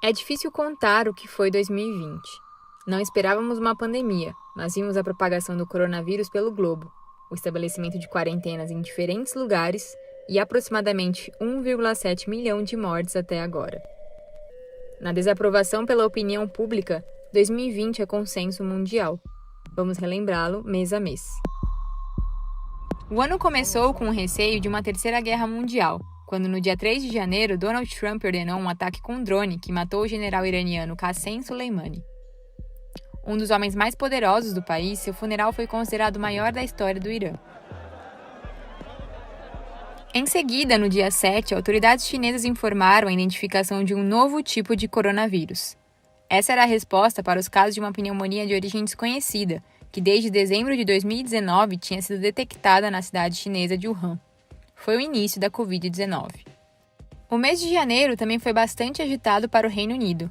É difícil contar o que foi 2020. Não esperávamos uma pandemia, mas vimos a propagação do coronavírus pelo globo, o estabelecimento de quarentenas em diferentes lugares e aproximadamente 1,7 milhão de mortes até agora. Na desaprovação pela opinião pública, 2020 é consenso mundial. Vamos relembrá-lo mês a mês. O ano começou com o receio de uma terceira guerra mundial, quando no dia 3 de janeiro, Donald Trump ordenou um ataque com drone que matou o general iraniano Qassem Soleimani. Um dos homens mais poderosos do país, seu funeral foi considerado o maior da história do Irã. Em seguida, no dia 7, autoridades chinesas informaram a identificação de um novo tipo de coronavírus. Essa era a resposta para os casos de uma pneumonia de origem desconhecida, que desde dezembro de 2019 tinha sido detectada na cidade chinesa de Wuhan. Foi o início da Covid-19. O mês de janeiro também foi bastante agitado para o Reino Unido.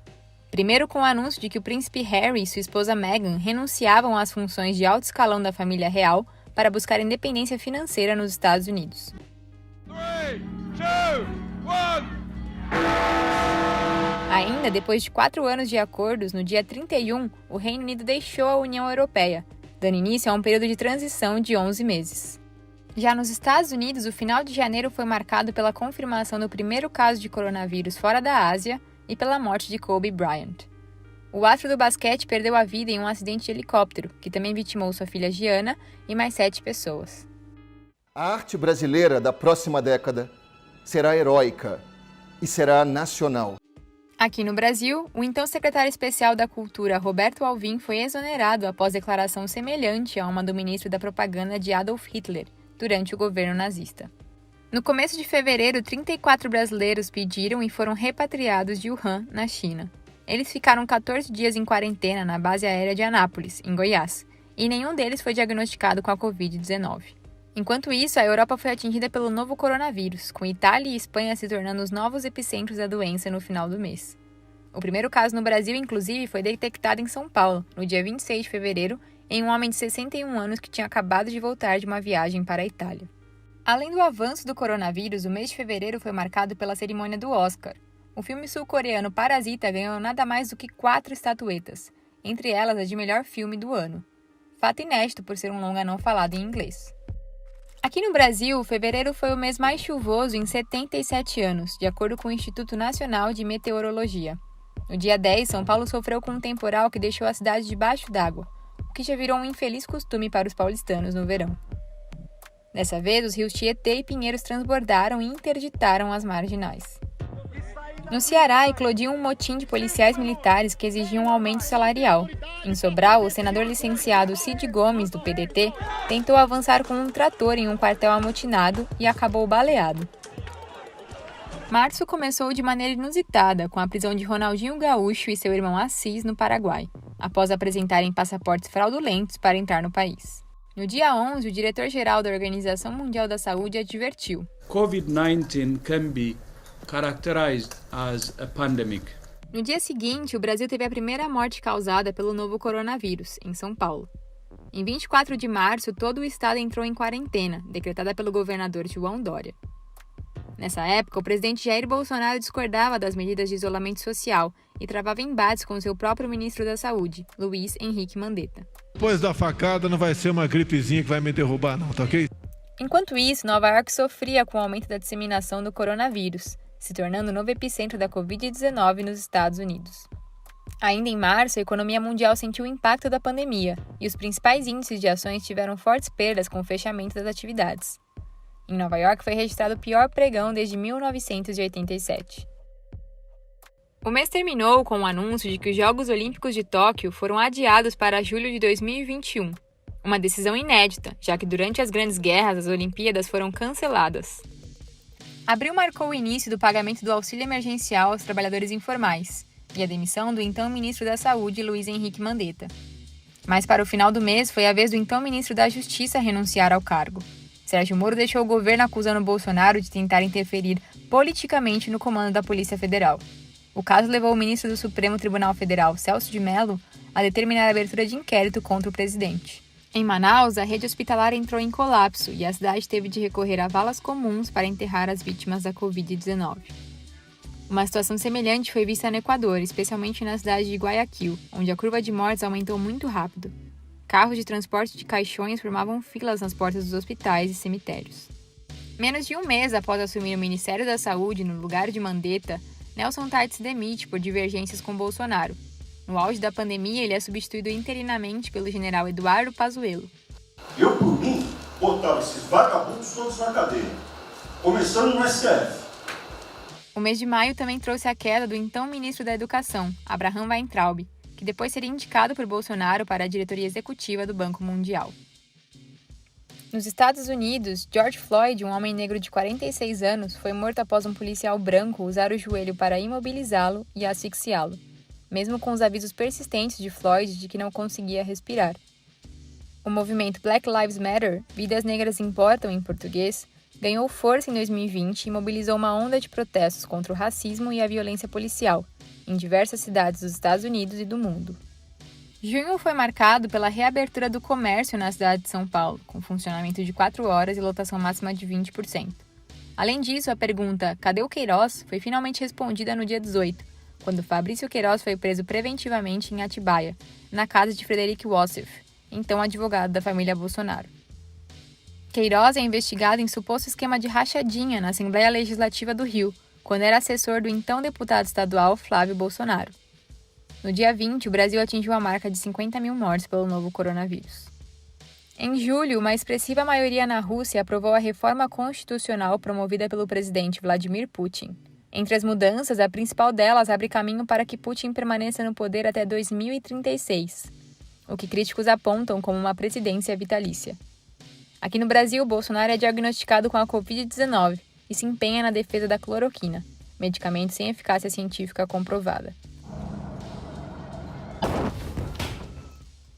Primeiro com o anúncio de que o príncipe Harry e sua esposa Meghan renunciavam às funções de alto escalão da família real para buscar independência financeira nos Estados Unidos. 3, 2, 1... Ainda depois de 4 anos de acordos, no dia 31, o Reino Unido deixou a União Europeia, dando início a um período de transição de 11 meses. Já nos Estados Unidos, o final de janeiro foi marcado pela confirmação do primeiro caso de coronavírus fora da Ásia e pela morte de Kobe Bryant. O astro do basquete perdeu a vida em um acidente de helicóptero, que também vitimou sua filha Gianna e mais 7 pessoas. A arte brasileira da próxima década será heróica e será nacional. Aqui no Brasil, o então secretário especial da Cultura, Roberto Alvim, foi exonerado após declaração semelhante a uma do ministro da Propaganda de Adolf Hitler, durante o governo nazista. No começo de fevereiro, 34 brasileiros pediram e foram repatriados de Wuhan, na China. Eles ficaram 14 dias em quarentena na base aérea de Anápolis, em Goiás, e nenhum deles foi diagnosticado com a Covid-19. Enquanto isso, a Europa foi atingida pelo novo coronavírus, com Itália e Espanha se tornando os novos epicentros da doença no final do mês. O primeiro caso no Brasil, inclusive, foi detectado em São Paulo, no dia 26 de fevereiro, em um homem de 61 anos que tinha acabado de voltar de uma viagem para a Itália. Além do avanço do coronavírus, o mês de fevereiro foi marcado pela cerimônia do Oscar. O filme sul-coreano Parasita ganhou nada mais do que 4 estatuetas, entre elas a de melhor filme do ano. Fato inédito por ser um longa não falado em inglês. Aqui no Brasil, fevereiro foi o mês mais chuvoso em 77 anos, de acordo com o Instituto Nacional de Meteorologia. No dia 10, São Paulo sofreu com um temporal que deixou a cidade debaixo d'água, o que já virou um infeliz costume para os paulistanos no verão. Dessa vez, os rios Tietê e Pinheiros transbordaram e interditaram as marginais. No Ceará, eclodiu um motim de policiais militares que exigiam um aumento salarial. Em Sobral, o senador licenciado Cid Gomes, do PDT, tentou avançar com um trator em um quartel amotinado e acabou baleado. Março começou de maneira inusitada, com a prisão de Ronaldinho Gaúcho e seu irmão Assis no Paraguai, após apresentarem passaportes fraudulentos para entrar no país. No dia 11, o diretor-geral da Organização Mundial da Saúde advertiu: COVID-19 can be characterized as a pandemic. No dia seguinte, o Brasil teve a primeira morte causada pelo novo coronavírus, em São Paulo. Em 24 de março, todo o estado entrou em quarentena, decretada pelo governador João Dória. Nessa época, o presidente Jair Bolsonaro discordava das medidas de isolamento social e travava embates com seu próprio ministro da Saúde, Luiz Henrique Mandetta. Depois da facada não vai ser uma gripezinha que vai me derrubar não, tá ok? Enquanto isso, Nova York sofria com o aumento da disseminação do coronavírus, se tornando o novo epicentro da Covid-19 nos Estados Unidos. Ainda em março, a economia mundial sentiu o impacto da pandemia e os principais índices de ações tiveram fortes perdas com o fechamento das atividades. Em Nova York foi registrado o pior pregão desde 1987. O mês terminou com o anúncio de que os Jogos Olímpicos de Tóquio foram adiados para julho de 2021, uma decisão inédita, já que durante as grandes guerras as Olimpíadas foram canceladas. Abril marcou o início do pagamento do auxílio emergencial aos trabalhadores informais e a demissão do então ministro da Saúde, Luiz Henrique Mandetta. Mas para o final do mês foi a vez do então ministro da Justiça renunciar ao cargo. Sérgio Moro deixou o governo acusando Bolsonaro de tentar interferir politicamente no comando da Polícia Federal. O caso levou o ministro do Supremo Tribunal Federal, Celso de Mello, a determinar a abertura de inquérito contra o presidente. Em Manaus, a rede hospitalar entrou em colapso e a cidade teve de recorrer a valas comuns para enterrar as vítimas da Covid-19. Uma situação semelhante foi vista no Equador, especialmente na cidade de Guayaquil, onde a curva de mortes aumentou muito rápido. Carros de transporte de caixões formavam filas nas portas dos hospitais e cemitérios. Menos de um mês após assumir o Ministério da Saúde no lugar de Mandetta, Nelson Taites se demite por divergências com Bolsonaro. No auge da pandemia, ele é substituído interinamente pelo general Eduardo Pazuello. Eu, por mim, botava esses vagabundos todos na cadeia, começando no STF. O mês de maio também trouxe a queda do então ministro da Educação, Abraham Weintraub, que depois seria indicado por Bolsonaro para a diretoria executiva do Banco Mundial. Nos Estados Unidos, George Floyd, um homem negro de 46 anos, foi morto após um policial branco usar o joelho para imobilizá-lo e asfixiá-lo, mesmo com os avisos persistentes de Floyd de que não conseguia respirar. O movimento Black Lives Matter, Vidas Negras Importam em português, ganhou força em 2020 e mobilizou uma onda de protestos contra o racismo e a violência policial, em diversas cidades dos Estados Unidos e do mundo. Junho foi marcado pela reabertura do comércio na cidade de São Paulo, com funcionamento de 4 horas e lotação máxima de 20%. Além disso, a pergunta "Cadê o Queiroz?" foi finalmente respondida no dia 18, quando Fabrício Queiroz foi preso preventivamente em Atibaia, na casa de Frederic Wassef, então advogado da família Bolsonaro. Queiroz é investigado em suposto esquema de rachadinha na Assembleia Legislativa do Rio, quando era assessor do então deputado estadual Flávio Bolsonaro. No dia 20, o Brasil atingiu a marca de 50 mil mortes pelo novo coronavírus. Em julho, uma expressiva maioria na Rússia aprovou a reforma constitucional promovida pelo presidente Vladimir Putin. Entre as mudanças, a principal delas abre caminho para que Putin permaneça no poder até 2036, o que críticos apontam como uma presidência vitalícia. Aqui no Brasil, Bolsonaro é diagnosticado com a Covid-19 e se empenha na defesa da cloroquina, medicamento sem eficácia científica comprovada.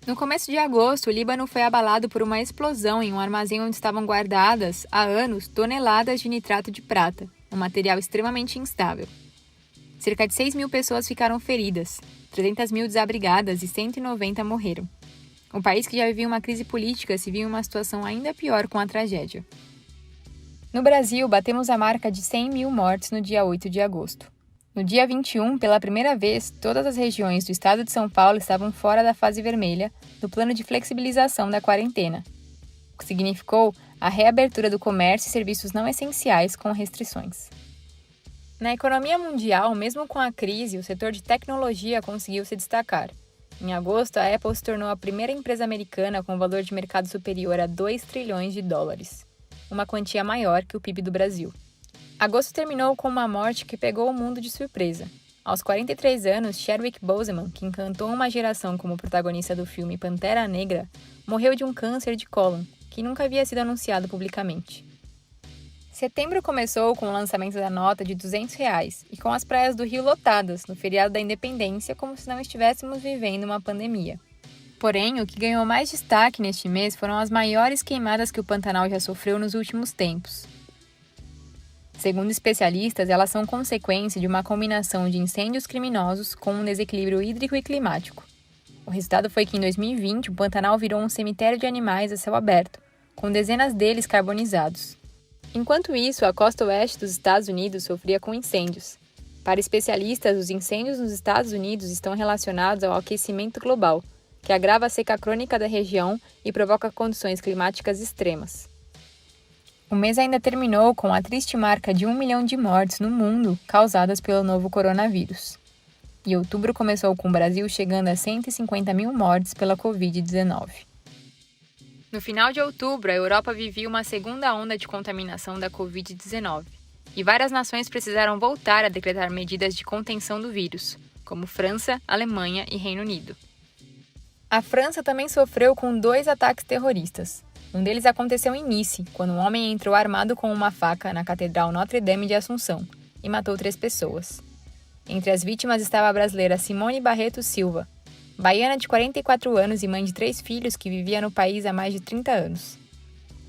No começo de agosto, o Líbano foi abalado por uma explosão em um armazém onde estavam guardadas, há anos, toneladas de nitrato de prata, um material extremamente instável. Cerca de 6 mil pessoas ficaram feridas, 300 mil desabrigadas e 190 morreram. O país, que já vivia uma crise política, se viu em uma situação ainda pior com a tragédia. No Brasil, batemos a marca de 100 mil mortes no dia 8 de agosto. No dia 21, pela primeira vez, todas as regiões do estado de São Paulo estavam fora da fase vermelha do plano de flexibilização da quarentena, o que significou a reabertura do comércio e serviços não essenciais com restrições. Na economia mundial, mesmo com a crise, o setor de tecnologia conseguiu se destacar. Em agosto, a Apple se tornou a primeira empresa americana com valor de mercado superior a 2 trilhões de dólares, uma quantia maior que o PIB do Brasil. Agosto terminou com uma morte que pegou o mundo de surpresa. Aos 43 anos, Chadwick Boseman, que encantou uma geração como protagonista do filme Pantera Negra, morreu de um câncer de cólon, que nunca havia sido anunciado publicamente. Setembro começou com o lançamento da nota de R$200 e com as praias do Rio lotadas no feriado da Independência, como se não estivéssemos vivendo uma pandemia. Porém, o que ganhou mais destaque neste mês foram as maiores queimadas que o Pantanal já sofreu nos últimos tempos. Segundo especialistas, elas são consequência de uma combinação de incêndios criminosos com um desequilíbrio hídrico e climático. O resultado foi que em 2020 o Pantanal virou um cemitério de animais a céu aberto, com dezenas deles carbonizados. Enquanto isso, a costa oeste dos Estados Unidos sofria com incêndios. Para especialistas, os incêndios nos Estados Unidos estão relacionados ao aquecimento global, que agrava a seca crônica da região e provoca condições climáticas extremas. O mês ainda terminou com a triste marca de 1 milhão de mortes no mundo causadas pelo novo coronavírus. E outubro começou com o Brasil chegando a 150 mil mortes pela Covid-19. No final de outubro, a Europa vivia uma segunda onda de contaminação da Covid-19 e várias nações precisaram voltar a decretar medidas de contenção do vírus, como França, Alemanha e Reino Unido. A França também sofreu com 2 ataques terroristas. Um deles aconteceu em Nice, quando um homem entrou armado com uma faca na Catedral Notre-Dame de Assunção e matou 3 pessoas. Entre as vítimas estava a brasileira Simone Barreto Silva, baiana de 44 anos e mãe de 3 filhos que vivia no país há mais de 30 anos.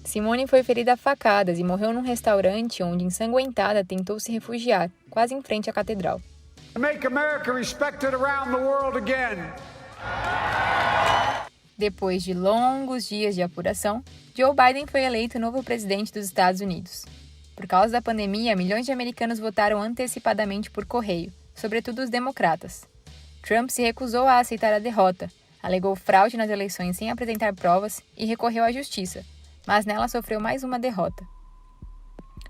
Simone foi ferida a facadas e morreu num restaurante onde, ensanguentada, tentou se refugiar, quase em frente à catedral. Make America respected around the world again. Depois de longos dias de apuração, Joe Biden foi eleito novo presidente dos Estados Unidos. Por causa da pandemia, milhões de americanos votaram antecipadamente por correio, sobretudo os democratas. Trump se recusou a aceitar a derrota, alegou fraude nas eleições sem apresentar provas e recorreu à justiça, mas nela sofreu mais uma derrota.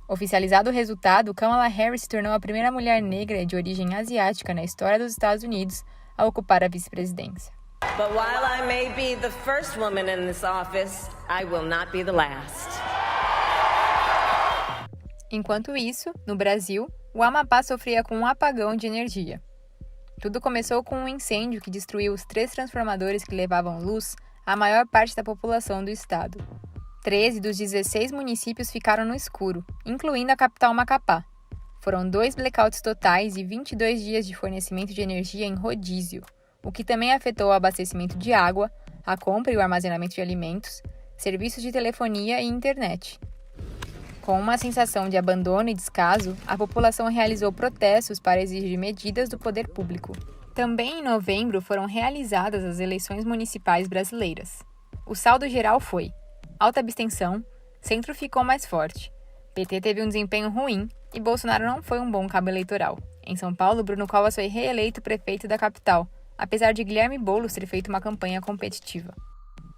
Oficializado o resultado, Kamala Harris se tornou a primeira mulher negra de origem asiática na história dos Estados Unidos a ocupar a vice-presidência. But while I may be the first woman in this office, I will not be the last. Enquanto isso, no Brasil, o Amapá sofria com um apagão de energia. Tudo começou com um incêndio que destruiu os 3 transformadores que levavam luz à maior parte da população do estado. 13 dos 16 municípios ficaram no escuro, incluindo a capital Macapá. Foram 2 blackouts totais e 22 dias de fornecimento de energia em rodízio, o que também afetou o abastecimento de água, a compra e o armazenamento de alimentos, serviços de telefonia e internet. Com uma sensação de abandono e descaso, a população realizou protestos para exigir medidas do poder público. Também em novembro foram realizadas as eleições municipais brasileiras. O saldo geral foi: alta abstenção, centro ficou mais forte, PT teve um desempenho ruim e Bolsonaro não foi um bom cabo eleitoral. Em São Paulo, Bruno Covas foi reeleito prefeito da capital, apesar de Guilherme Boulos ter feito uma campanha competitiva.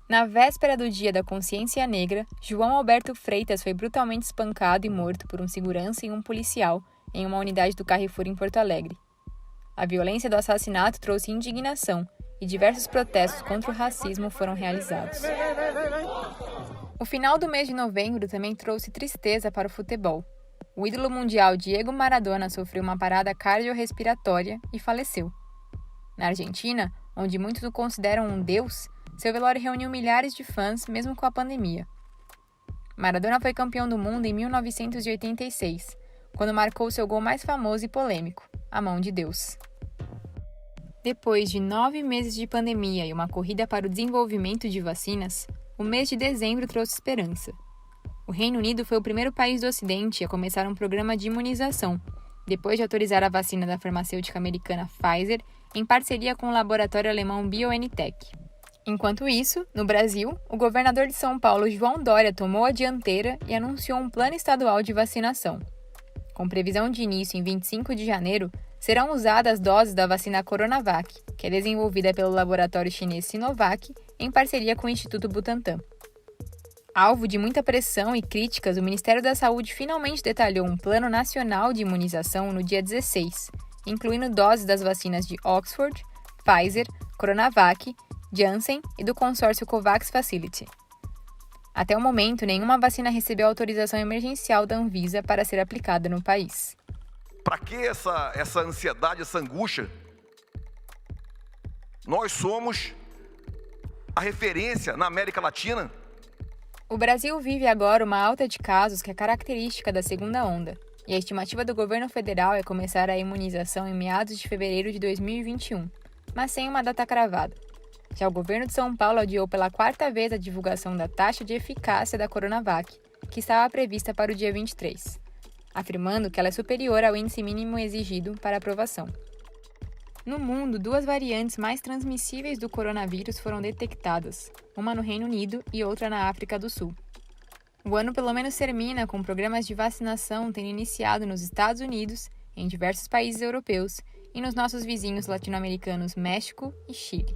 Na véspera do Dia da Consciência Negra, João Alberto Freitas foi brutalmente espancado e morto por um segurança e um policial em uma unidade do Carrefour em Porto Alegre. A violência do assassinato trouxe indignação e diversos protestos contra o racismo foram realizados. O final do mês de novembro também trouxe tristeza para o futebol. O ídolo mundial Diego Maradona sofreu uma parada cardiorrespiratória e faleceu. Na Argentina, onde muitos o consideram um deus, seu velório reuniu milhares de fãs, mesmo com a pandemia. Maradona foi campeão do mundo em 1986, quando marcou seu gol mais famoso e polêmico, a mão de Deus. Depois de 9 meses de pandemia e uma corrida para o desenvolvimento de vacinas, o mês de dezembro trouxe esperança. O Reino Unido foi o primeiro país do Ocidente a começar um programa de imunização, depois de autorizar a vacina da farmacêutica americana Pfizer em parceria com o laboratório alemão BioNTech. Enquanto isso, no Brasil, o governador de São Paulo, João Dória, tomou a dianteira e anunciou um plano estadual de vacinação. Com previsão de início em 25 de janeiro, serão usadas doses da vacina Coronavac, que é desenvolvida pelo laboratório chinês Sinovac, em parceria com o Instituto Butantan. Alvo de muita pressão e críticas, o Ministério da Saúde finalmente detalhou um plano nacional de imunização no dia 16, incluindo doses das vacinas de Oxford, Pfizer, Coronavac, Janssen e do consórcio COVAX Facility. Até o momento, nenhuma vacina recebeu autorização emergencial da Anvisa para ser aplicada no país. Para que essa ansiedade, essa angústia? Nós somos a referência na América Latina. O Brasil vive agora uma alta de casos que é característica da segunda onda, e a estimativa do governo federal é começar a imunização em meados de fevereiro de 2021, mas sem uma data cravada. Já o governo de São Paulo adiou pela 4ª vez a divulgação da taxa de eficácia da Coronavac, que estava prevista para o dia 23, afirmando que ela é superior ao índice mínimo exigido para aprovação. No mundo, 2 variantes mais transmissíveis do coronavírus foram detectadas, uma no Reino Unido e outra na África do Sul. O ano pelo menos termina com programas de vacinação tendo iniciado nos Estados Unidos, em diversos países europeus e nos nossos vizinhos latino-americanos México e Chile.